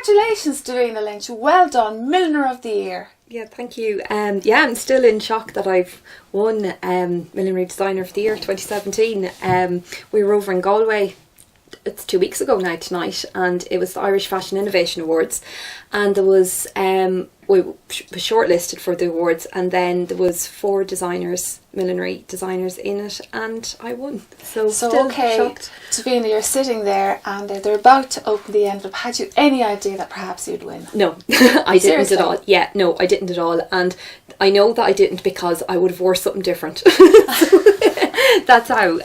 Congratulations, Davina Lynch. Well done, Milliner of the Year. Yeah, thank you. Yeah, I'm still in shock that I've won Millinery Designer of the Year 2017. We were over in Galway. It's 2 weeks ago now tonight, and it was the Irish Fashion Innovation Awards, and there was we were shortlisted for the awards, and then there was 4 millinery designers in it, and I won. So still okay, shocked. Davina, you're sitting there and they're about to open the envelope. Had you any idea that perhaps you'd win? No, I didn't Seriously? at all. Yeah, no, I didn't at all, and I know that I didn't because I would have wore something different. That's how.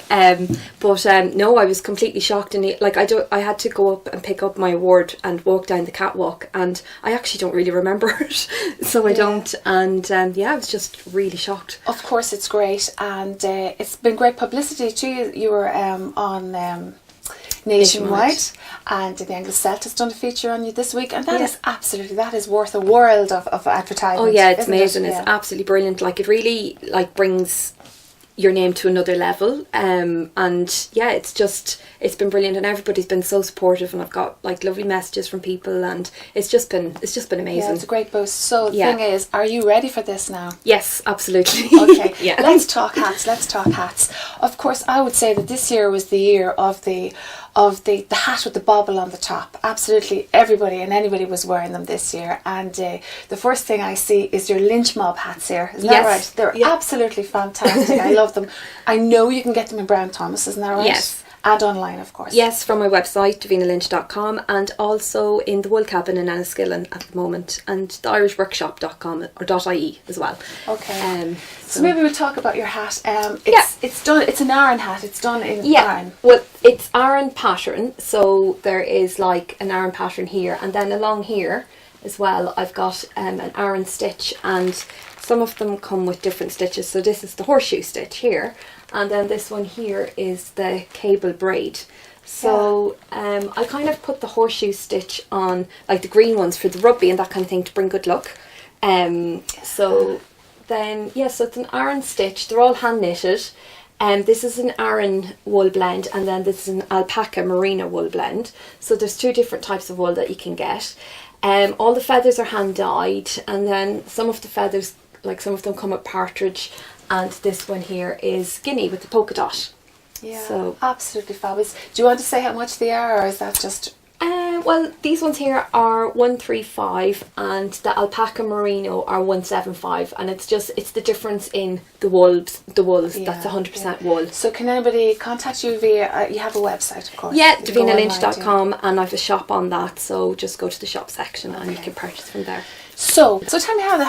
No, I was completely shocked, and I had to go up and pick up my award and walk down the catwalk, and I actually don't really remember it, so I don't. And I was just really shocked. Of course, it's great, and it's been great publicity too. You were on Nationwide, and the Angus Celt has done a feature on you this week, and that is worth a world of advertising. Oh yeah, it's amazing. It's absolutely brilliant. Like, it really brings your name to another level, and yeah, it's been brilliant, and everybody's been so supportive, and I've got lovely messages from people, and it's just been amazing. Yeah, it's a great boost. So the thing is, are you ready for this now? Yes, absolutely. Okay, yeah. Let's talk hats. Of course, I would say that this year was the year of the hat with the bobble on the top. Absolutely everybody and anybody was wearing them this year, and the first thing I see is your lynch mob hats here. Isn't that right? They're absolutely fantastic. I love them. I know you can get them in Brown Thomas, isn't that right? Yes. And online, of course. Yes, from my website, davinalynch.com, and also in the Wool Cabin in Enniskillen at the moment, and the irishworkshop.com or .ie as well. Okay. So maybe we'll talk about your hat. It's done. It's an Aran hat. It's done in Aran. Well, it's Aran pattern, so there is an Aran pattern here, and then along here as well I've got an Aran stitch, and some of them come with different stitches. So this is the horseshoe stitch here, and then this one here is the cable braid. So I kind of put the horseshoe stitch on, like the green ones for the rugby and that kind of thing, to bring good luck. So it's an Aran stitch. They're all hand knitted. This is an Aran wool blend, and then this is an alpaca merino wool blend. So there's 2 different types of wool that you can get. All the feathers are hand dyed, and then some of the feathers, some of them come with partridge, and this one here is guinea with the polka dot. Yeah, so absolutely fabulous. Do you want to say how much they are, or is that just... Well, these ones here are 135, and the alpaca merino are 175, and it's the difference in the wools. That's 100% wool. So can anybody contact you via? You have a website, of course. Yeah, davinalynch.com, and I have a shop on that. So just go to the shop section and you can purchase from there. So tell me how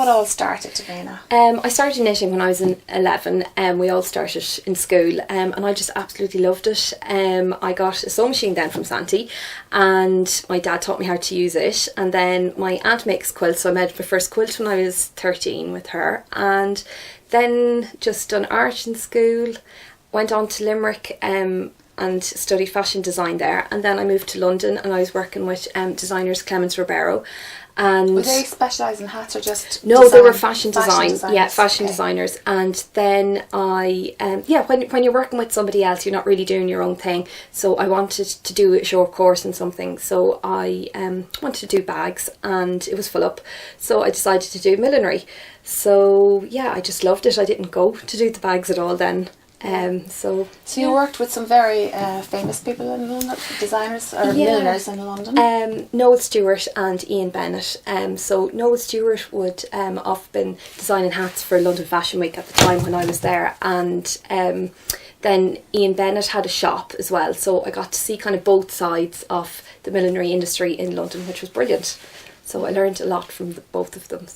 it all started, Davina. I started knitting when I was in 11, and we all started in school, and I just absolutely loved it. I got a sewing machine then from Santi, and my dad taught me how to use it, and then my aunt makes quilts, so I made my first quilt when I was 13 with her, and then just done art in school, went on to Limerick and studied fashion design there, and then I moved to London, and I was working with designers Clemens Ribeiro. And were they specialise in hats or just no? They were fashion designers. Designers. And then I when you're working with somebody else, you're not really doing your own thing. So I wanted to do a short course in something. So I wanted to do bags, and it was full up. So I decided to do millinery. So yeah, I just loved it. I didn't go to do the bags at all then. So you worked with some very famous people in London, designers or milliners in London. Noel Stewart and Ian Bennett. So Noel Stewart would have been designing hats for London Fashion Week at the time when I was there, and then Ian Bennett had a shop as well. So I got to see kind of both sides of the millinery industry in London, which was brilliant. So I learned a lot from both of them.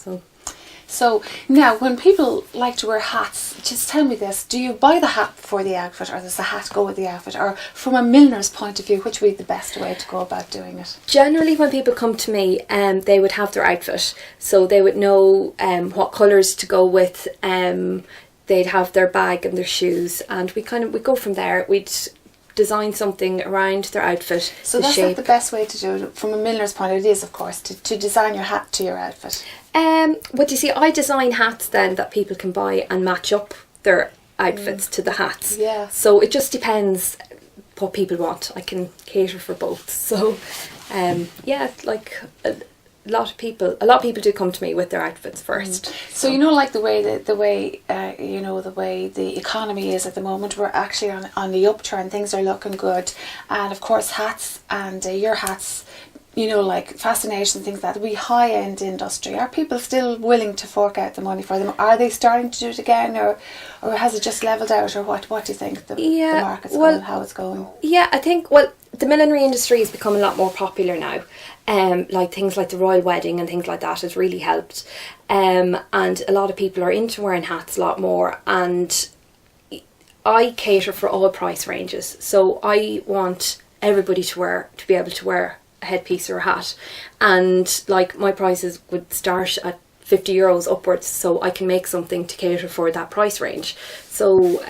So now, when people like to wear hats, just tell me this: do you buy the hat before the outfit, or does the hat go with the outfit, or from a milliner's point of view, which would be the best way to go about doing it? Generally, when people come to me, they would have their outfit, so they would know what colours to go with. They'd have their bag and their shoes, and we go from there. We'd design something around their outfit. So that's not the best way to do it from a milliner's point of view. It is, of course, to design your hat to your outfit. But you see, I design hats then that people can buy and match up their outfits to the hats. Yeah. So it just depends what people want. I can cater for both. So, yeah, like a lot of people do come to me with their outfits first. So you know, like the way the economy is at the moment, we're actually on the upturn. Things are looking good, and of course hats and your hats, you know, like fascination, things like that, we high end industry. Are people still willing to fork out the money for them? Are they starting to do it again, or has it just leveled out, or what do you think the market's going, how it's going? Yeah, I think the millinery industry has become a lot more popular now. Like things like the royal wedding and things like that has really helped. And a lot of people are into wearing hats a lot more, and I cater for all price ranges. So I want everybody to be able to wear a headpiece or a hat, and like my prices would start at €50 upwards, so I can make something to cater for that price range. So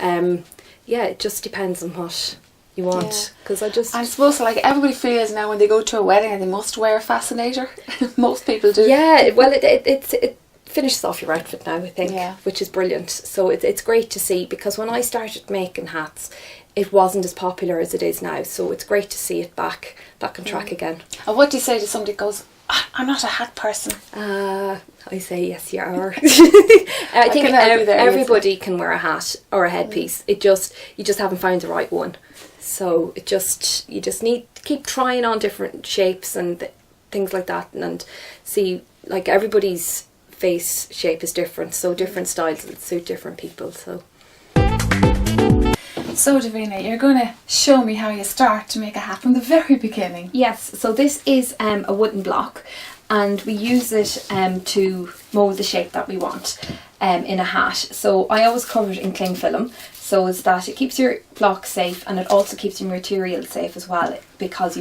yeah, it just depends on what you want, because I suppose like everybody feels now when they go to a wedding and they must wear a fascinator. Most people do. Yeah, well it finishes off your outfit now, I think, which is brilliant. So it's great to see, because when I started making hats, it wasn't as popular as it is now. So it's great to see it back on track again. And what do you say to somebody who goes, I'm not a hat person? I say, yes, you are. I think everybody can wear a hat or a headpiece. You just haven't found the right one. So you just need to keep trying on different shapes and things like that, and see, like, everybody's face shape is different, so different styles that suit different people. So Davina, you're going to show me how you start to make a hat from the very beginning. Yes, so this is a wooden block, and we use it to mould the shape that we want in a hat. So I always cover it in cling film, so as that it keeps your block safe, and it also keeps your material safe as well, because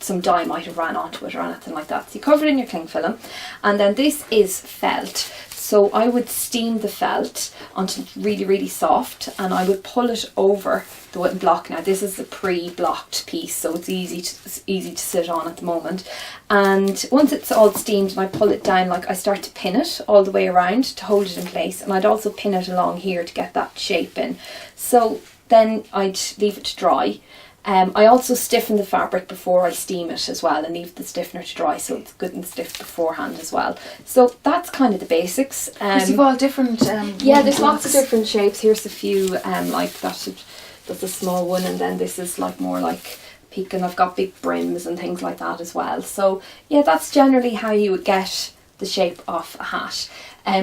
some dye might have ran onto it or anything like that. So you cover it in your cling film, and then this is felt. So I would steam the felt until it's really, really soft, and I would pull it over the wooden block. Now this is a pre-blocked piece, so it's easy to sit on at the moment. And once it's all steamed and I pull it down, like, I start to pin it all the way around to hold it in place, and I'd also pin it along here to get that shape in. So then I'd leave it to dry. I also stiffen the fabric before I steam it as well, and leave the stiffener to dry so it's good and stiff beforehand as well. So that's kind of the basics. You've all different there's lots of different shapes. Here's a few, like that's a small one, and then this is like more like peak, and I've got big brims and things like that as well. So yeah, that's generally how you would get the shape of a hat.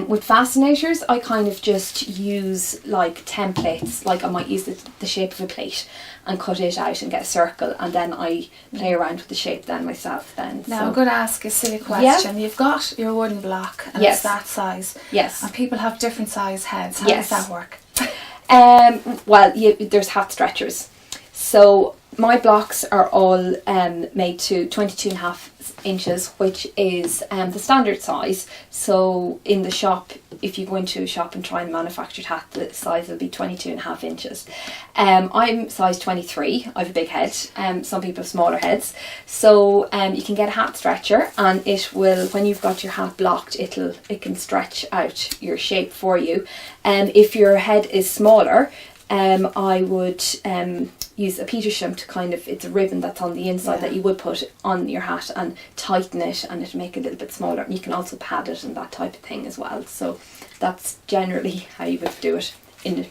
With fascinators, I kind of just use like templates. Like, I might use the shape of a plate and cut it out and get a circle, and then I play around with the shape then myself then. Now I'm going to ask a silly question. You've got your wooden block, and it's that size. Yes. And people have different size heads. How does that work? Well, there's hat stretchers. So my blocks are all made to 22.5 inches, which is the standard size. So in the shop, if you go into a shop and try and manufacture a hat, the size will be 22.5 inches. I'm size 23. I have a big head. Some people have smaller heads. So you can get a hat stretcher, and it will, when you've got your hat blocked, it can stretch out your shape for you. If your head is smaller, I would use a Petersham to kind of, it's a ribbon that's on the inside that you would put on your hat and tighten it, and it'll make it a little bit smaller. And you can also pad it and that type of thing as well. So that's generally how you would do it in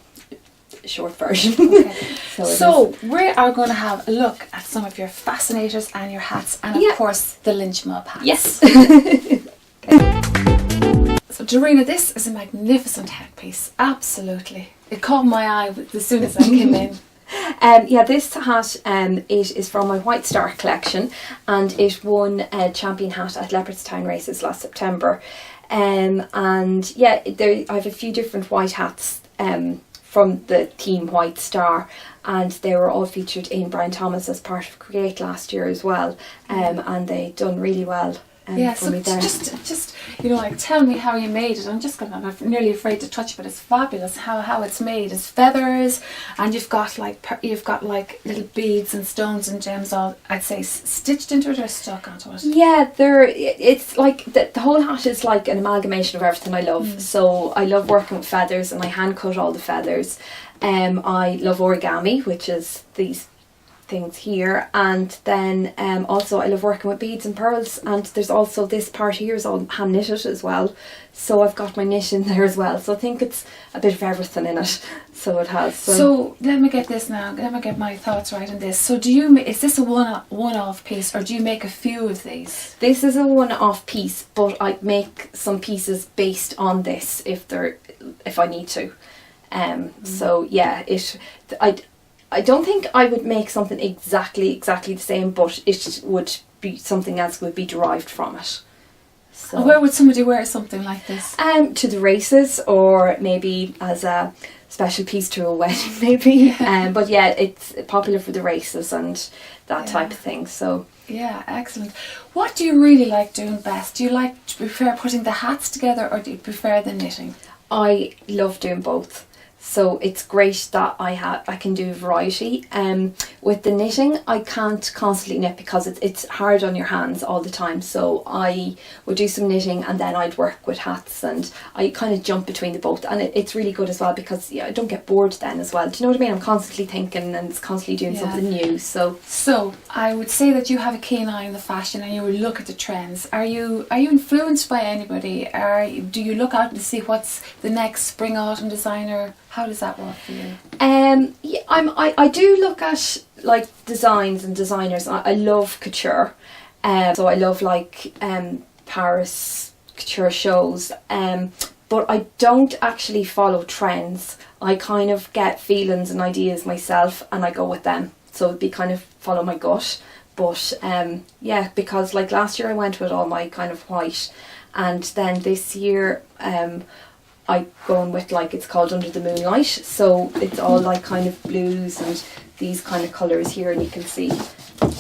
a short version. Okay. So we are going to have a look at some of your fascinators and your hats, and of course the Lynch Mob hats. Yes. So Davina, this is a magnificent headpiece. Absolutely. It caught my eye as soon as I came in. This hat it is from my White Star collection, and it won a champion hat at Leopardstown races last September. I have a few different white hats from the team White Star, and they were all featured in Brian Thomas as part of Create last year as well, and they done really well. So just like, tell me how you made it. I'm nearly afraid to touch it, but it's fabulous how it's made. It's feathers, and you've got like little beads and stones and gems all, I'd say, stitched into it or stuck onto it. Yeah, it's like the whole hat is like an amalgamation of everything I love. So I love working with feathers, and I hand cut all the feathers. I love origami, which is these things here, and then also I love working with beads and pearls, and there's also this part here is all hand knitted as well, so I've got my knit in there as well, so I think it's a bit of everything in it, so it has. So let me get this now, let me get my thoughts right on this. So is this a one-off piece, or do you make a few of these? This is a one-off piece, but I make some pieces based on this if I need to. So yeah, I don't think I would make something exactly the same, but it would be something else would be derived from it. So, and where would somebody wear something like this? To the races, or maybe as a special piece to a wedding, maybe. But yeah, it's popular for the races and that type of thing. So yeah, excellent. What do you really like doing best? Do you prefer putting the hats together, or do you prefer the knitting? I love doing both. So it's great that I can do variety. With the knitting, I can't constantly knit because it's hard on your hands all the time. So I would do some knitting and then I'd work with hats, and I kind of jump between the both. And it's really good as well because I don't get bored then as well. Do you know what I mean? I'm constantly thinking and it's constantly doing something new. So I would say that you have a keen eye on the fashion and you will look at the trends. Are you influenced by anybody? Do you look out to see what's the next spring autumn designer? How does that work for you? Yeah, I do look at like designs and designers. I love couture, so I love like Paris couture shows. But I don't actually follow trends. I kind of get feelings and ideas myself, and I go with them. So it'd be kind of follow my gut. But yeah, because like last year I went with all my kind of white, and then this year I going with like, it's called Under the Moonlight, so it's all like kind of blues and these kind of colours here, and you can see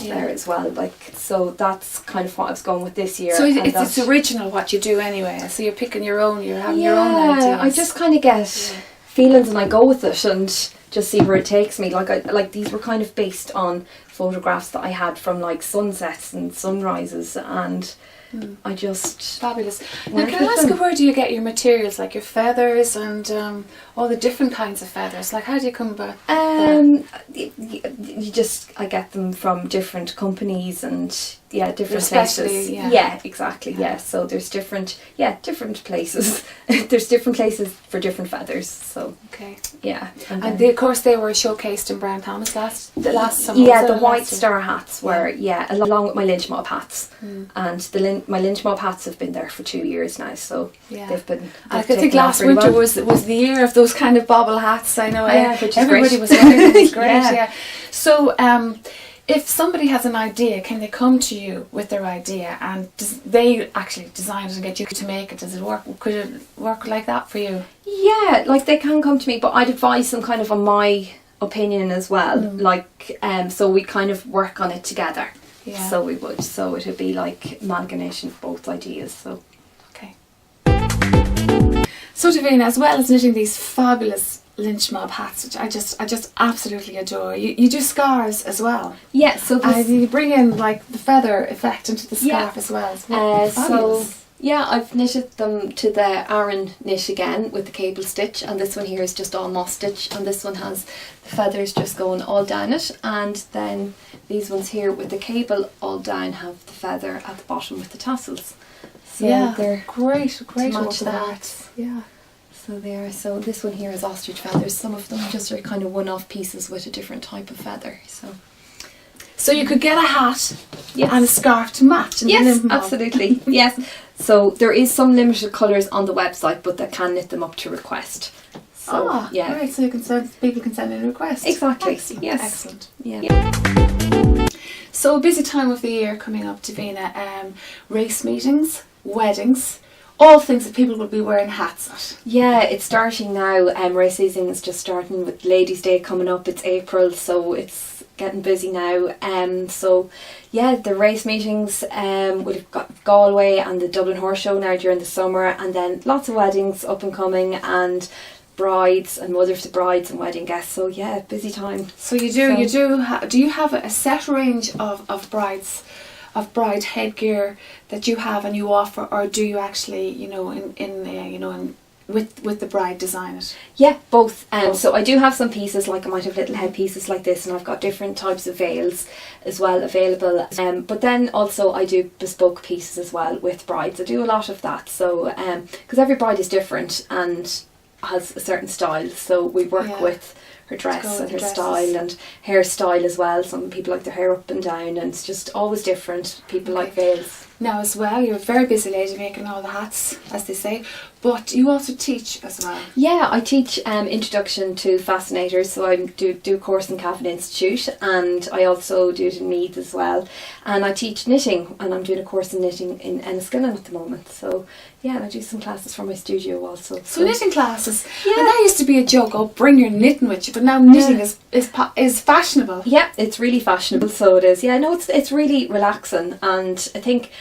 there as well, like, so that's kind of what I was going with this year. So it's original what you do anyway, so you're picking your own, you're having your own ideas. I just kind of get feelings and I go with it and just see where it takes me. Like these were kind of based on photographs that I had from like sunsets and sunrises, and I just fabulous. Now, can I ask you, where do you get your materials, like your feathers and all the different kinds of feathers? Like, how do you come about you just, I get them from different companies and different places. Yeah, exactly. Yeah, so there's different places. There's different places for different feathers. So okay, yeah, and of course they were showcased in Brown Thomas last summer. Yeah, the white star hats were along with my lynch mob hats, and my lynch mob hats have been there for 2 years now. So they've been. I think last winter was the year of those kind of bobble hats. I know. Which is everybody great. was wearing them. It was great. So if somebody has an idea, can they come to you with their idea and they actually design it and get you to make it? Does it work? Could it work like that for you? Yeah, like they can come to me, but I'd advise them kind of on my opinion as well. Like, so we kind of work on it together. Yeah. So we would. So it would be like amalgamation of both ideas. So. Okay. So Davina, as well as knitting these fabulous lynch mob hats, which I just absolutely adore, you do scarves as well. Yeah, so you bring in like the feather effect into the scarf as well. So yeah, I've knitted them to the Aran knit again with the cable stitch, and this one here is just all moss stitch, and this one has the feathers just going all down it, and then these ones here with the cable all down have the feather at the bottom with the tassels. So they're great to match the hats. Yeah. So there. So this one here is ostrich feathers. Some of them just are kind of one-off pieces with a different type of feather. So you could get a hat and a scarf to match. Yes, absolutely. Yes. So there is some limited colours on the website, but they can knit them up to request. So right. So people can send in a request. Exactly. Excellent. Yes. Excellent. Yeah. So a busy time of the year coming up, Davina. Race meetings, weddings, all things that people will be wearing hats at. Yeah, it's starting now. Race season is just starting with Ladies' Day coming up. It's April, so it's getting busy now. So yeah, the race meetings, we've got Galway and the Dublin Horse Show now during the summer, and then lots of weddings up and coming, and brides and mothers to brides and wedding guests. So yeah, busy time. So do you have a set range of bride headgear that you have and you offer, or do you actually, in with the bride design it? Yeah, both. So I do have some pieces, like I might have little head pieces like this, and I've got different types of veils as well available. But then also I do bespoke pieces as well with brides. I do a lot of that. So because every bride is different and has a certain style, so we work with her dress and her style and hairstyle as well. Some people like their hair up and down, and it's just always different. People like veils. Now as well, you're a very busy lady making all the hats, as they say, but you also teach as well. Yeah, I teach Introduction to Fascinators, so I do a course in Cavan Institute, and I also do it in Meath as well. And I teach knitting, and I'm doing a course in knitting in Enniskillen at the moment. So yeah, and I do some classes from my studio also. So knitting classes, and that used to be a joke. Oh, bring your knitting with you, but now knitting is fashionable. Yeah, it's really fashionable. So it is. Yeah, no, it's really relaxing, and I think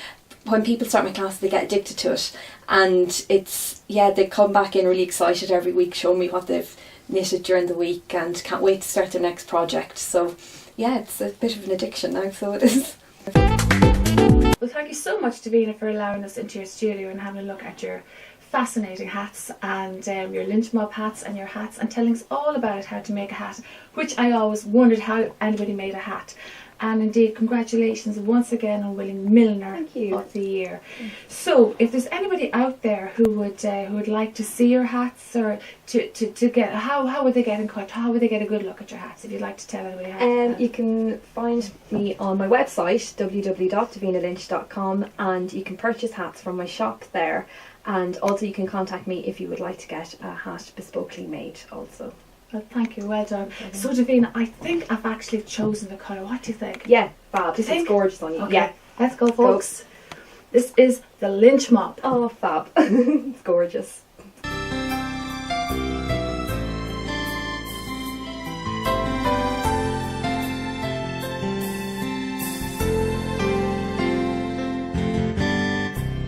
when people start my class, they get addicted to it, and they come back in really excited every week, showing me what they've knitted during the week, and can't wait to start their next project. So yeah, it's a bit of an addiction now, so it is. Well, thank you so much, Davina, for allowing us into your studio and having a look at your fascinating hats and your lynch mob hats and your hats, and telling us all about how to make a hat, which I always wondered how anybody made a hat. And indeed, congratulations once again on winning Milliner of the Year. So, if there's anybody out there who would like to see your hats, or to get, how would they get in contact? How would they get a good look at your hats? If you'd like to tell anybody how. You can find me on my website www.davinalynch.com, and you can purchase hats from my shop there. And also, you can contact me if you would like to get a hat bespokely made also. Well, thank you, well done. So Davina, I think I've actually chosen the colour. What do you think? Yeah, fab. Do you think? It's gorgeous on you. Okay. Yeah. Let's go, folks. This is the Lynch Mob. Oh, fab. It's gorgeous.